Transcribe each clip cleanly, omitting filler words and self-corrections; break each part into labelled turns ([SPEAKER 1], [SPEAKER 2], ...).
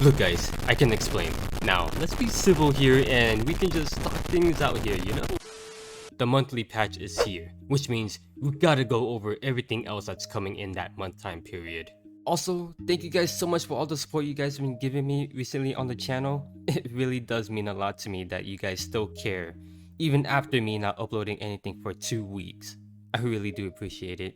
[SPEAKER 1] Look guys, I can explain. Now, let's be civil here and we can just talk things out here, you know? The monthly patch is here, which means we gotta go over everything else that's coming in that month time period. Also, thank you guys so much for all the support you guys have been giving me recently on the channel. It really does mean a lot to me that you guys still care, even after me not uploading anything for 2 weeks. I really do appreciate it.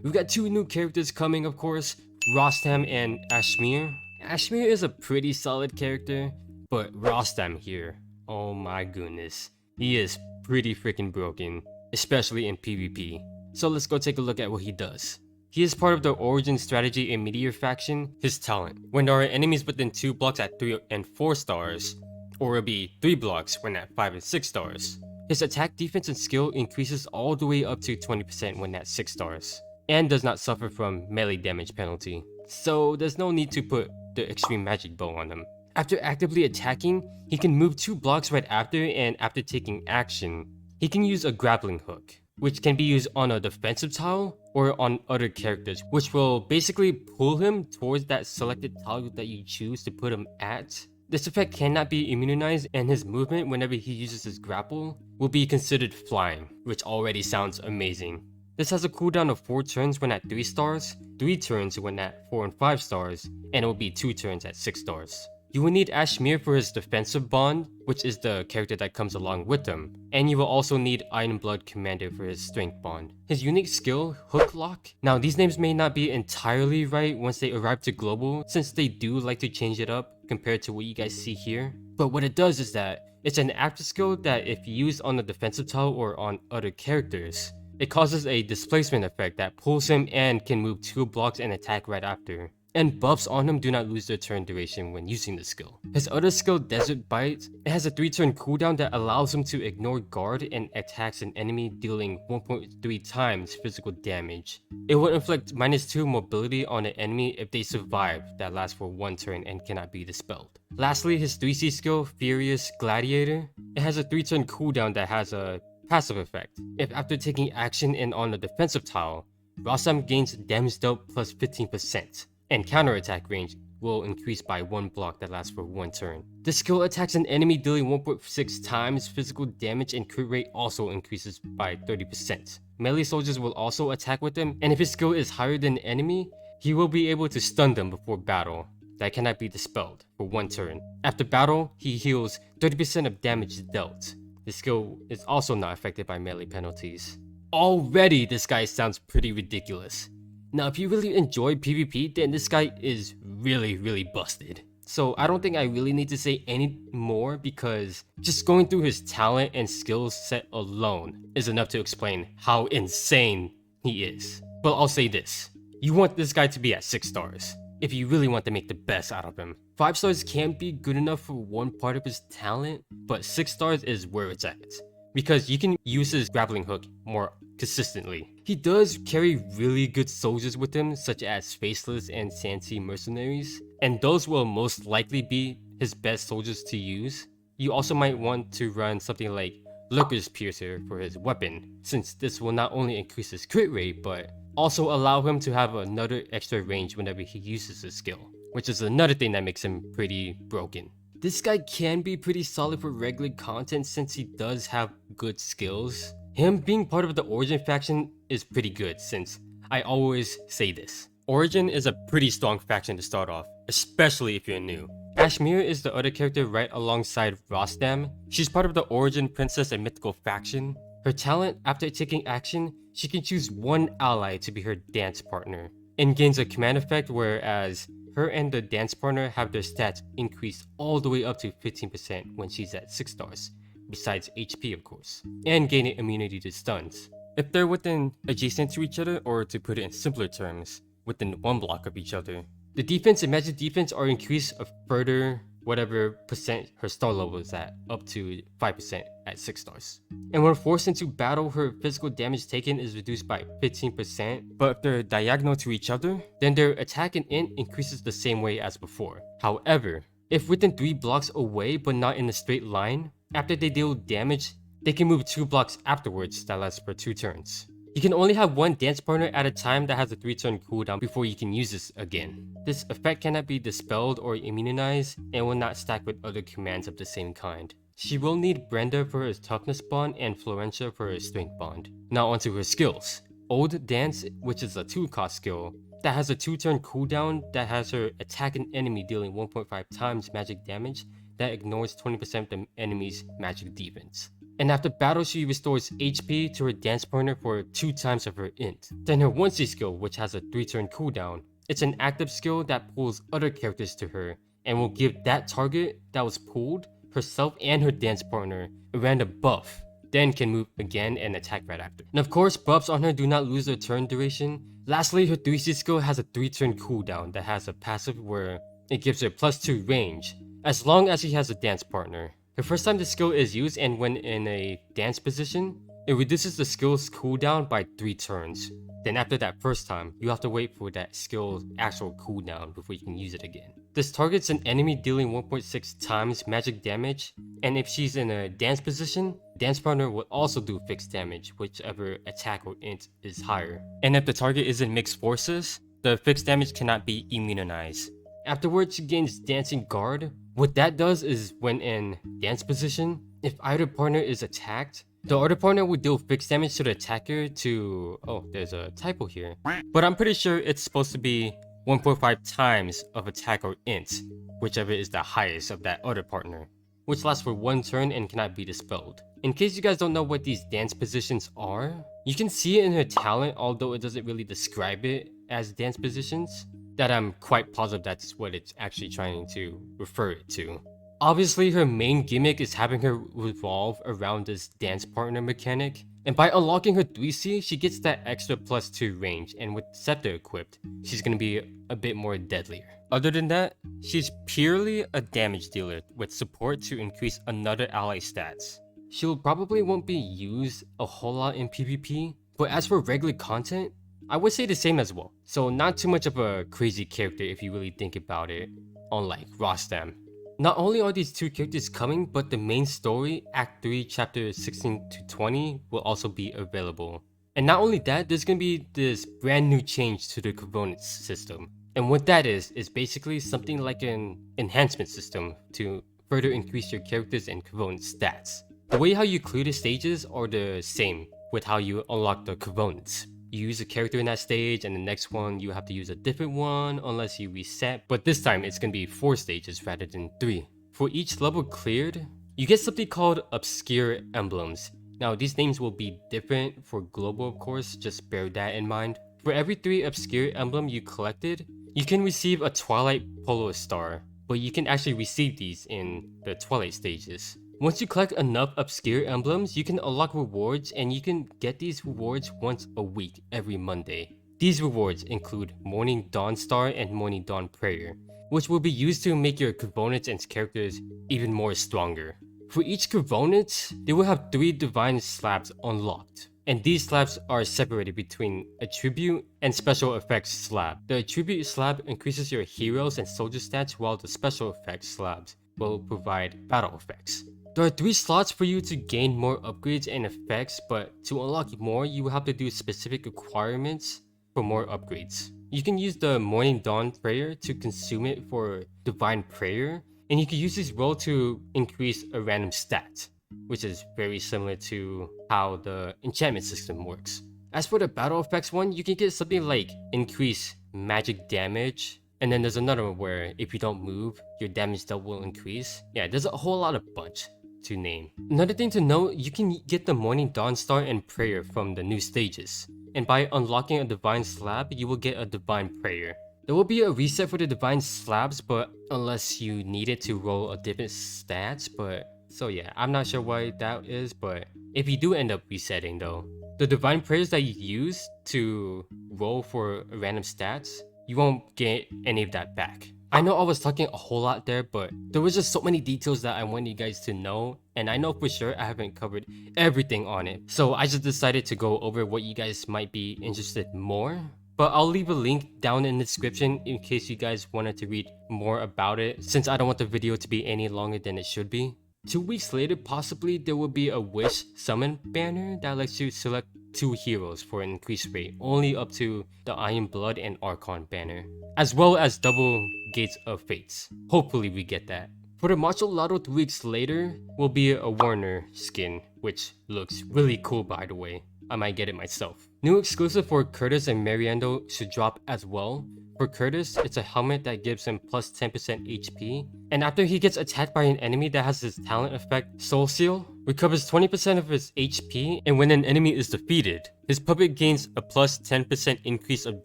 [SPEAKER 1] We've got 2 new characters coming, of course, Rostam and Ashemere. Ashemere is a pretty solid character, but Rostam here, oh my goodness, he is pretty freaking broken, especially in PvP. So let's go take a look at what he does. He is part of the Origin Strategy and Meteor faction. His talent: when there are enemies within 2 blocks at 3 and 4 stars, or it'll be 3 blocks when at 5 and 6 stars. His attack, defense, and skill increases all the way up to 20% when at 6 stars, and does not suffer from melee damage penalty. So there's no need to put the extreme magic bow on him. After actively attacking, he can move 2 blocks right after, and after taking action, he can use a grappling hook, which can be used on a defensive tile or on other characters, which will basically pull him towards that selected tile that you choose to put him at. This effect cannot be immunized, and his movement whenever he uses his grapple will be considered flying, which already sounds amazing. This has a cooldown of 4 turns when at 3 stars, 3 turns when at 4 and 5 stars, and it will be 2 turns at 6 stars. You will need Ashumere for his defensive bond, which is the character that comes along with him, and you will also need Ironblood Commander for his strength bond. His unique skill, Hook Lock. Now these names may not be entirely right once they arrive to global, since they do like to change it up compared to what you guys see here. But what it does is that it's an active skill that if used on the defensive tile or on other characters, it causes a displacement effect that pulls him and can move 2 blocks and attack right after. And buffs on him do not lose their turn duration when using the skill. His other skill, Desert Bite, it has a 3-turn cooldown that allows him to ignore guard and attacks an enemy, dealing 1.3 times physical damage. It will inflict -2 mobility on an enemy if they survive that lasts for 1 turn and cannot be dispelled. Lastly, his 3C skill, Furious Gladiator, it has a 3-turn cooldown that has a passive effect. If after taking action and on a defensive tile, Rostam gains damage dealt plus 15%. And counterattack range will increase by 1 block that lasts for 1 turn. This skill attacks an enemy dealing 1.6 times physical damage, and crit rate also increases by 30%. Melee soldiers will also attack with him, and if his skill is higher than the enemy, he will be able to stun them before battle that cannot be dispelled for 1 turn. After battle, he heals 30% of damage dealt. This skill is also not affected by melee penalties. Already this guy sounds pretty ridiculous. Now, if you really enjoy PvP, then this guy is really busted. So I don't think I really need to say any more, because just going through his talent and skill set alone is enough to explain how insane he is. But I'll say this, you want this guy to be at 6 stars if you really want to make the best out of him. 5 stars can be good enough for one part of his talent, but 6 stars is where it's at, because you can use his grappling hook more consistently. He does carry really good soldiers with him, such as Faceless and Santy mercenaries, and those will most likely be his best soldiers to use. You also might want to run something like Lurker's Piercer for his weapon, since this will not only increase his crit rate, but also allow him to have another extra range whenever he uses his skill, which is another thing that makes him pretty broken. This guy can be pretty solid for regular content since he does have good skills. Him being part of the Origin faction is pretty good, since I always say this, Origin is a pretty strong faction to start off, especially if you're new. Ashumere is the other character right alongside Rostam. She's part of the Origin Princess and Mythical faction. Her talent, after taking action, she can choose 1 ally to be her dance partner, and gains a command effect, whereas her and the dance partner have their stats increased all the way up to 15% when she's at 6 stars. Besides HP, of course, and gaining immunity to stuns. If they're within adjacent to each other, or to put it in simpler terms, within 1 block of each other. The defense and magic defense are increased a further whatever percent her star level is at, up to 5% at 6 stars. And when forced into battle, her physical damage taken is reduced by 15%, but if they're diagonal to each other, then their attack and int increases the same way as before. However, if within 3 blocks away but not in a straight line, after they deal damage, they can move 2 blocks afterwards that lasts for 2 turns. You can only have one dance partner at a time that has a 3-turn cooldown before you can use this again. This effect cannot be dispelled or immunized and will not stack with other commands of the same kind. She will need Brenda for her toughness bond and Florentia for her strength bond. Now onto her skills. Old Dance, which is a 2-cost skill, that has a 2-turn cooldown that has her attack an enemy dealing 1.5 times magic damage that ignores 20% of the enemy's magic defense. And after battle, she restores HP to her dance partner for 2 times of her int. Then her 1C skill, which has a 3-turn cooldown. It's an active skill that pulls other characters to her and will give that target that was pulled, herself and her dance partner, a random buff, then can move again and attack right after. And of course, buffs on her do not lose their turn duration. Lastly, her 3C skill has a 3-turn cooldown that has a passive where it gives her +2 range, as long as she has a dance partner. The first time the skill is used and when in a dance position, it reduces the skill's cooldown by 3 turns. Then after that first time, you have to wait for that skill's actual cooldown before you can use it again. This targets an enemy dealing 1.6 times magic damage, and if she's in a dance position, dance partner will also do fixed damage, whichever attack or int is higher. And if the target is in mixed forces, the fixed damage cannot be immunized. Afterwards, she gains Dancing Guard. What that does is when in dance position, if either partner is attacked, the other partner will deal fixed damage to the attacker to... oh, there's a typo here. But I'm pretty sure it's supposed to be 1.5 times of attack or int, whichever is the highest of that other partner, which lasts for 1 turn and cannot be dispelled. In case you guys don't know what these dance positions are, you can see it in her talent, although it doesn't really describe it as dance positions, that I'm quite positive that's what it's actually trying to refer it to. Obviously, her main gimmick is having her revolve around this dance partner mechanic, and by unlocking her 3C, she gets that extra +2 range, and with Scepter equipped, she's gonna be a bit more deadlier. Other than that, she's purely a damage dealer with support to increase another ally stats. She'll probably won't be used a whole lot in PvP, but as for regular content, I would say the same as well. So not too much of a crazy character if you really think about it, unlike Rostam. Not only are these 2 characters coming, but the main story, Act 3, Chapter 16 to 20, will also be available. And not only that, there's gonna be this brand new change to the components system. And what that is basically something like an enhancement system to further increase your characters and component stats. The way how you clear the stages are the same with how you unlock the components. You use a character in that stage, and the next one you have to use a different one unless you reset, but this time it's gonna be 4 stages rather than 3. For each level cleared, you get something called Obscure Emblems. Now these names will be different for global, of course, just bear that in mind. For every 3 Obscure Emblem you collected, you can receive a Twilight Polo Star, but you can actually receive these in the Twilight stages. Once you collect enough Obscure Emblems, you can unlock rewards, and you can get these rewards once a week every Monday. These rewards include Morning Dawn Star and Morning Dawn Prayer, which will be used to make your components and characters even more stronger. For each component, they will have 3 Divine Slabs unlocked, and these slabs are separated between Attribute and Special Effects Slab. The Attribute Slab increases your heroes and soldier stats, while the Special Effects Slabs will provide battle effects. There are 3 slots for you to gain more upgrades and effects, but to unlock more, you will have to do specific requirements for more upgrades. You can use the Morning Dawn Prayer to consume it for Divine Prayer, and you can use this roll to increase a random stat, which is very similar to how the enchantment system works. As for the battle effects one, you can get something like increase magic damage, and then there's another one where if you don't move, your damage dealt will increase. Yeah, there's a whole lot of bunch to name. Another thing to note, you can get the Morning Dawn Star and Prayer from the new stages, and by unlocking a Divine Slab, you will get a Divine Prayer. There will be a reset for the Divine Slabs, but unless you need it to roll a different stats, but so yeah, I'm not sure why that is, but if you do end up resetting though, the Divine Prayers that you use to roll for random stats, you won't get any of that back. I know I was talking a whole lot there, but there was just so many details that I want you guys to know, and I know for sure I haven't covered everything on it. So I just decided to go over what you guys might be interested more. But I'll leave a link down in the description in case you guys wanted to read more about it, since I don't want the video to be any longer than it should be. 2 weeks later, possibly there will be a Wish Summon banner that lets you select 2 heroes for an increased rate, only up to the Iron Blood and Archon banner, as well as double Gates of Fates. Hopefully we get that. For the Macho Lotto 2 weeks later will be a Werner skin, which looks really cool by the way. I might get it myself. New exclusive for Kertesz and Mariandel should drop as well. For Kertesz, it's a helmet that gives him plus 10% HP, and after he gets attacked by an enemy that has his talent effect, Soul Seal, recovers 20% of his HP, and when an enemy is defeated, his puppet gains a plus 10% increase of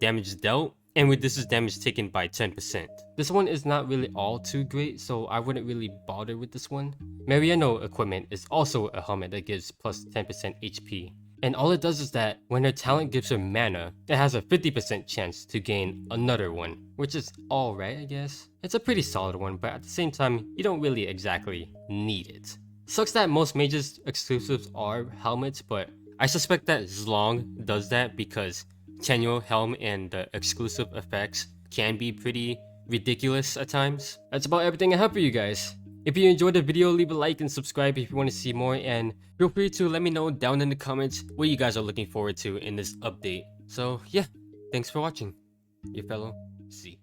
[SPEAKER 1] damage dealt, and reduces damage taken by 10%. This one is not really all too great, so I wouldn't really bother with this one. Mariandel equipment is also a helmet that gives plus 10% HP. And all it does is that when her talent gives her mana, it has a 50% chance to gain another one, which is alright I guess. It's a pretty solid one, but at the same time, you don't really exactly need it. Sucks that most mages exclusives are helmets, but I suspect that Zlong does that because Tenyo Helm and the exclusive effects can be pretty ridiculous at times. That's about everything I have for you guys. If you enjoyed the video, leave a like and subscribe if you want to see more, and feel free to let me know down in the comments what you guys are looking forward to in this update. So yeah, thanks for watching. Your fellow Z.